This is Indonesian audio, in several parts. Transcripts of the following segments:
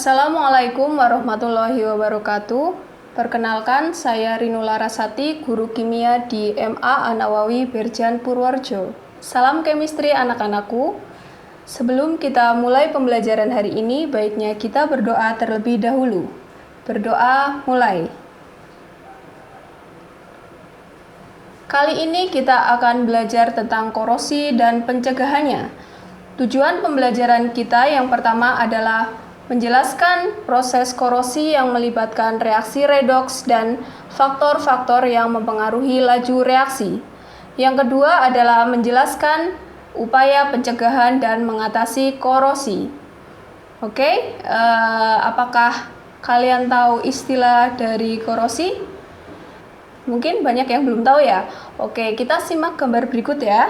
Assalamualaikum warahmatullahi wabarakatuh. Perkenalkan, saya Rinu Larasati, guru kimia di MA An-Nawawi Berjan Purworejo. Salam chemistry anak-anakku. Sebelum kita mulai pembelajaran hari ini, baiknya kita berdoa terlebih dahulu. Berdoa mulai. Kali ini kita akan belajar tentang korosi dan pencegahannya. Tujuan pembelajaran kita yang pertama adalah menjelaskan proses korosi yang melibatkan reaksi redoks dan faktor-faktor yang mempengaruhi laju reaksi. Yang kedua adalah menjelaskan upaya pencegahan dan mengatasi korosi. Oke, apakah kalian tahu istilah dari korosi? Mungkin banyak yang belum tahu ya. Oke, kita simak gambar berikut ya.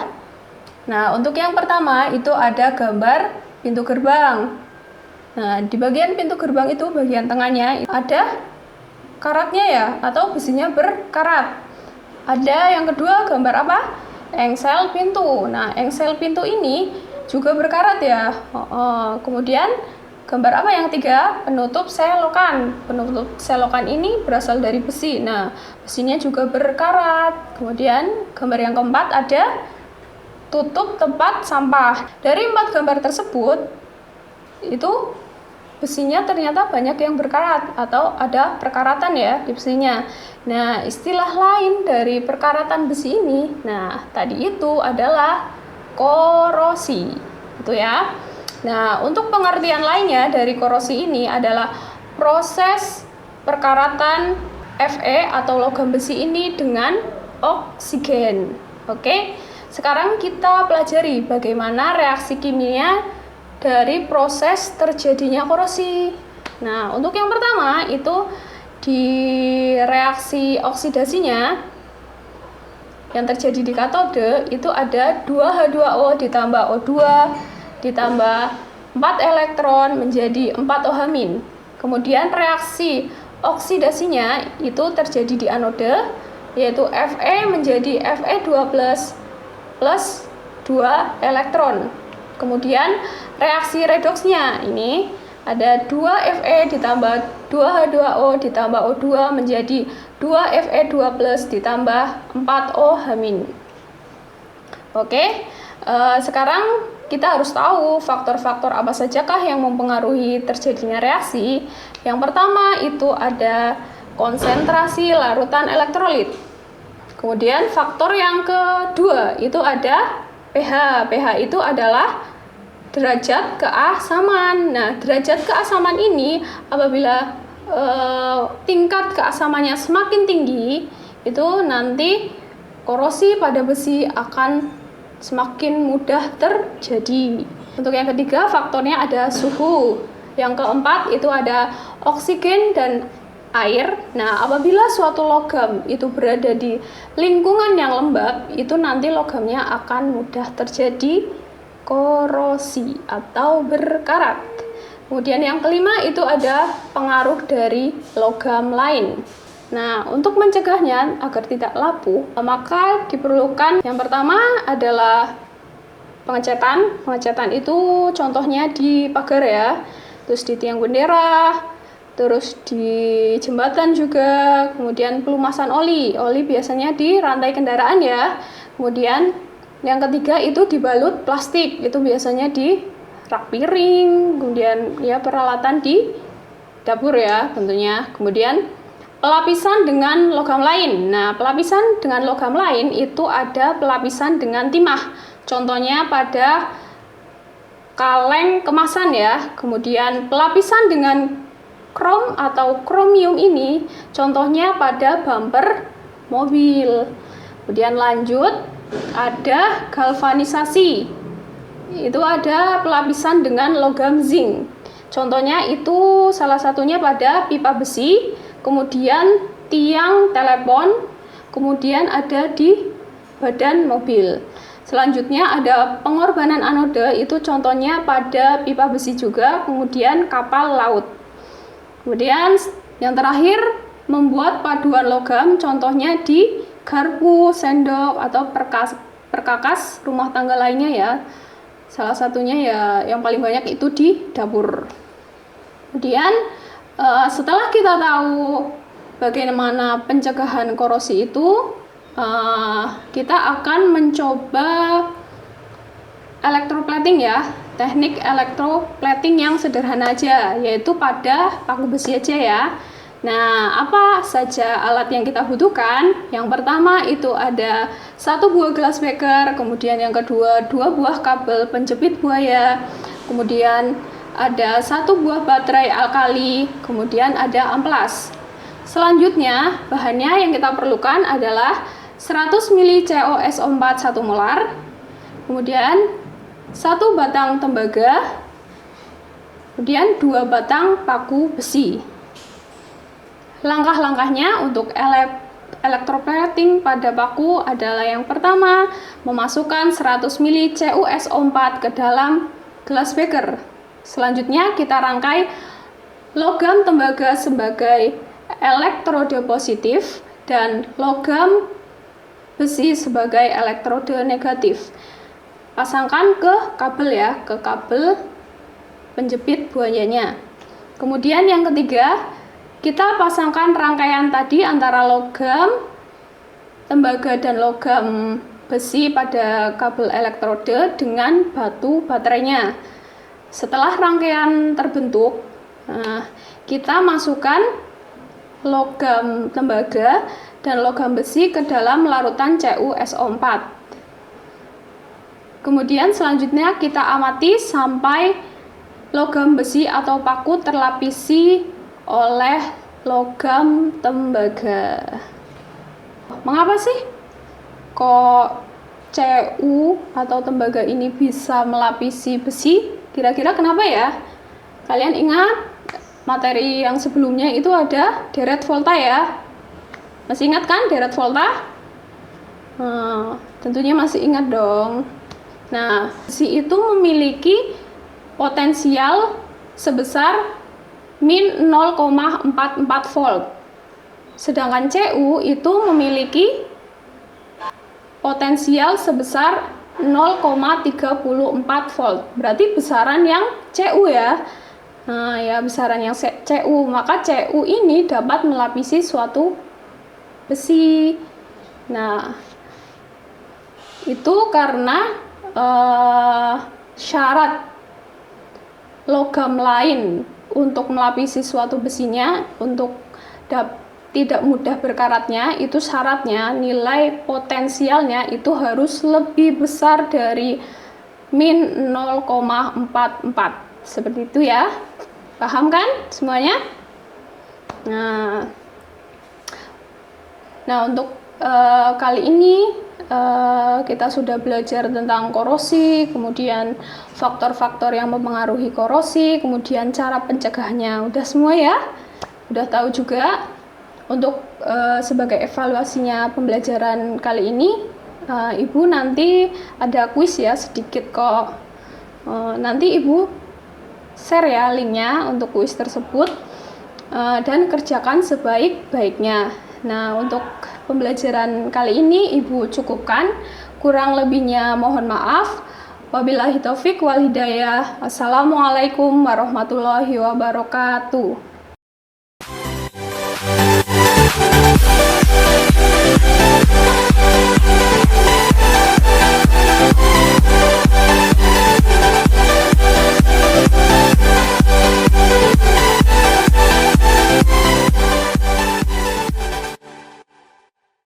Nah, untuk yang pertama itu ada gambar pintu gerbang. Nah, di bagian pintu gerbang itu bagian tengahnya ada karatnya ya, atau besinya berkarat. Ada yang kedua gambar apa? Engsel pintu. Nah, engsel pintu ini juga berkarat ya. Kemudian gambar apa yang ketiga? Penutup selokan. Penutup selokan ini berasal dari besi. Nah, besinya juga berkarat. Kemudian gambar yang keempat ada tutup tempat sampah. Dari 4 gambar tersebut, itu besinya ternyata banyak yang berkarat atau ada perkaratan ya di besinya. Nah, istilah lain dari perkaratan besi ini, nah tadi itu adalah korosi, gitu ya. Nah, untuk pengertian lainnya dari korosi ini adalah proses perkaratan Fe atau logam besi ini dengan oksigen. Oke, sekarang kita pelajari bagaimana reaksi kimia dari proses terjadinya korosi. Nah, untuk yang pertama itu di reaksi oksidasinya yang terjadi di katode itu ada 2H2O ditambah O2 ditambah 4 elektron menjadi 4 OH-. Kemudian reaksi oksidasinya itu terjadi di anode, yaitu Fe menjadi Fe2+ plus 2 elektron. Kemudian reaksi redoksnya ini ada 2Fe ditambah 2H2O ditambah O2 menjadi 2Fe2+ ditambah 4OH-. Oke, sekarang kita harus tahu faktor-faktor apa sajakah yang mempengaruhi terjadinya reaksi. Yang pertama itu ada konsentrasi larutan elektrolit. Kemudian faktor yang kedua itu ada pH. pH itu adalah derajat keasaman. Nah, derajat keasaman ini apabila tingkat keasamannya semakin tinggi, itu nanti korosi pada besi akan semakin mudah terjadi. Untuk yang ketiga, faktornya ada suhu. Yang keempat itu ada oksigen dan air. Nah, apabila suatu logam itu berada di lingkungan yang lembab, itu nanti logamnya akan mudah terjadi korosi atau berkarat. Kemudian yang kelima itu ada pengaruh dari logam lain. Nah, untuk mencegahnya agar tidak lapuh, maka diperlukan yang pertama adalah pengecetan. Pengecetan itu contohnya di pagar ya, terus di tiang bendera, terus di jembatan juga, kemudian pelumasan oli. Oli biasanya di rantai kendaraan ya. Kemudian yang ketiga itu dibalut plastik, itu biasanya di rak piring, kemudian ya peralatan di dapur ya tentunya. Kemudian pelapisan dengan logam lain. Nah, pelapisan dengan logam lain itu ada pelapisan dengan timah. Contohnya pada kaleng kemasan ya. Kemudian pelapisan dengan krom atau kromium ini contohnya pada bumper mobil. Kemudian lanjut ada galvanisasi. Itu ada pelapisan dengan logam zinc. Contohnya itu salah satunya pada pipa besi, kemudian tiang telepon, kemudian ada di badan mobil. Selanjutnya ada pengorbanan anode, itu contohnya pada pipa besi juga, kemudian kapal laut. Kemudian yang terakhir membuat paduan logam, contohnya di garpu, sendok, atau perkakas rumah tangga lainnya ya. Salah satunya ya yang paling banyak itu di dapur. Kemudian setelah kita tahu bagaimana pencegahan korosi itu, kita akan mencoba electroplating ya, teknik electroplating yang sederhana aja, yaitu pada paku besi aja ya. Nah, apa saja alat yang kita butuhkan? Yang pertama itu ada 1 buah gelas beker, kemudian yang kedua 2 buah kabel penjepit buaya, kemudian ada 1 buah baterai alkali, kemudian ada amplas. Selanjutnya, bahannya yang kita perlukan adalah 100 ml COSO4 1 molar, kemudian 1 batang tembaga, kemudian 2 batang paku besi. Langkah-langkahnya untuk electroplating pada paku adalah yang pertama, memasukkan 100 ml CuSO4 ke dalam gelas beker. Selanjutnya kita rangkai logam tembaga sebagai elektrode positif dan logam besi sebagai elektrode negatif. Pasangkan ke kabel ya, ke kabel penjepit buayanya. Kemudian yang ketiga, kita pasangkan rangkaian tadi antara logam tembaga dan logam besi pada kabel elektrode dengan batu baterainya. Setelah rangkaian terbentuk, kita masukkan logam tembaga dan logam besi ke dalam larutan CuSO4. Kemudian selanjutnya kita amati sampai logam besi atau paku terlapisi oleh logam tembaga. Mengapa sih kok Cu atau tembaga ini bisa melapisi besi? Kira-kira kenapa ya? Kalian ingat materi yang sebelumnya itu ada deret volta ya? Masih ingat kan deret volta? Tentunya masih ingat dong. Nah, besi itu memiliki potensial sebesar min 0,44 volt. Sedangkan Cu itu memiliki potensial sebesar 0,34 volt. Berarti besaran yang Cu ya. Nah, ya besaran yang Cu, maka Cu ini dapat melapisi suatu besi. Nah, itu karena syarat logam lain untuk melapisi suatu besinya, untuk tidak mudah berkaratnya, itu syaratnya nilai potensialnya itu harus lebih besar dari min 0,44. Seperti itu ya. Paham kan semuanya? Nah untuk kali ini kita sudah belajar tentang korosi, kemudian faktor-faktor yang mempengaruhi korosi, kemudian cara pencegahannya. Udah semua ya? Udah tahu juga? Untuk sebagai evaluasinya pembelajaran kali ini, Ibu nanti ada kuis ya sedikit kok. Nanti Ibu share ya linknya untuk kuis tersebut, dan kerjakan sebaik-baiknya. Nah, untuk pembelajaran kali ini Ibu cukupkan, kurang lebihnya mohon maaf. Wabillahi taufik wal hidayah. Assalamualaikum warahmatullahi wabarakatuh.